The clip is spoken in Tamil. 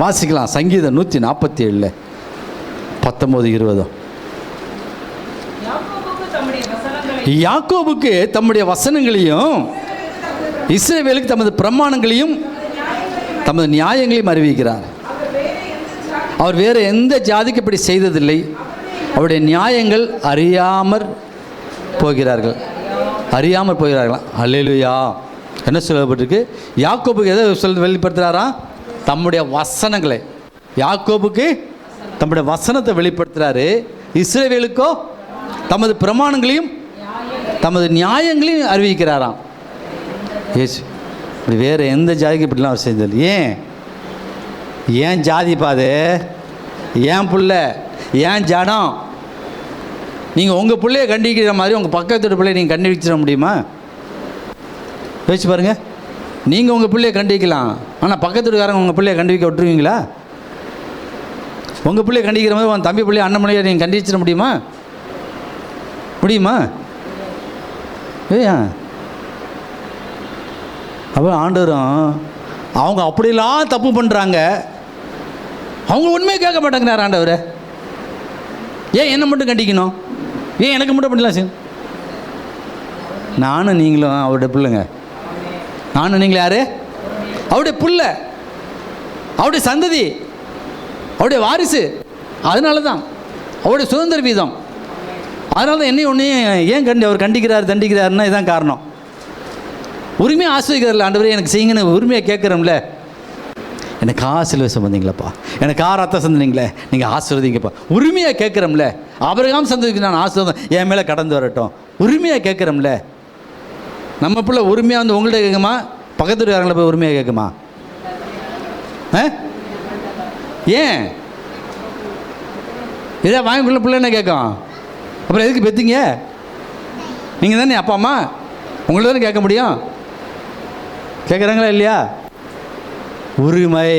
வாசிக்கலாம். சங்கீதம் 147 19 20. யாக்கோபுக்கு தம்முடைய வசனங்களையும் இஸ்ரவேலுக்கு தமது பிரமாணங்களையும் தமது நியாயங்களையும் அறிவிக்கிறார். அவர் வேறு எந்த ஜாதிக்கு இப்படி செய்ததில்லை. அவருடைய நியாயங்கள் அறியாமற் போகிறார்களாம். அல்லேலூயா. என்ன சொல்லப்பட்டிருக்கு? யாக்கோபுக்கு எதை வெளிப்படுத்துகிறாரா? தம்முடைய வசனங்களை. யாக்கோபுக்கு தம்முடைய வசனத்தை வெளிப்படுத்துகிறாரு. இஸ்ரவேலுக்கோ தமது பிரமாணங்களையும் தமது நியாயங்களையும் அறிவிக்கிறாராம். ஏசு இப்படி வேறு எந்த ஜாதிக்கு இப்படிலாம் அவர் செஞ்சதில்லை. ஏன் ஜாதி பாது, ஏன் புள்ள, ஏன் ஜனம்? நீங்கள் உங்கள் பிள்ளைய கண்டிக்கிற மாதிரி உங்கள் பக்கத்து பிள்ளைய நீங்கள் கண்டிச்சிட முடியுமா? யோசிச்சு பாருங்கள். நீங்கள் உங்கள் பிள்ளைய கண்டிக்கலாம், ஆனால் பக்கத்து வீட்டுக்காரங்க உங்கள் பிள்ளைய கண்டிக்க விட்டுருவீங்களா? உங்கள் பிள்ளைய கண்டிக்கிற மாதிரி உங்கள் தம்பி பிள்ளைய அண்ணன் பிள்ளைய நீங்கள் கண்டிச்சிட முடியுமா? ஏன் அப்போ ஆண்டவரும் அவங்க அப்படிலாம் தப்பு பண்ணுறாங்க, அவங்க உண்மையை கேட்க மாட்டேங்கிறார் ஆண்டவர். ஏன் என்னை மட்டும் கண்டிக்கணும்? ஏன் எனக்கு மட்டும் பண்ணலாம் சார்? நானும் நீங்களும் அவருடைய பிள்ளைங்க. நானும் நீங்களும் யார்? அவருடைய பிள்ளை, அவருடைய சந்ததி, அவருடைய வாரிசு. அதனால தான் அவருடைய சுதந்திர வீதம். அதனால தான் என்னையும் ஒன்றையும் அவர் தண்டிக்கிறாருன்னா இதுதான் காரணம். உரிமையாக ஆசிரியர்ல ஆண்டவரே எனக்கு செய்யுங்கன்னு உரிமையாக கேட்குறோம்ல. எனக்கு ஆசீர்வாதம் வந்தீங்களப்பா, எனக்கு ரத்தம் சந்தீங்களே, நீங்கள் ஆசீர்வதிங்கப்பா. உரிமையாக கேட்குறோம்ல. ஆபிரகாம் சந்ததிக்கு நான் ஆசீர்வாதம் என் மேலே கடந்து வரட்டும். உரிமையாக கேட்குறோம்ல. நம்ம பிள்ளை உரிமையாக வந்து உங்கள்கிட்ட கேட்குமா? பக்கத்து வீட்டுக்காரங்களை போய் உரிமையாக கேட்குமா? ஏன் இதை வாங்கிக்குள்ள பிள்ளை என்ன கேட்கும்? அப்புறம் எதுக்கு பெற்றீங்க? நீங்கள் தானே அப்பா அம்மா, உங்கள்ட்ட தானே கேட்க முடியும். கேட்குறாங்களா இல்லையா? உரிமை.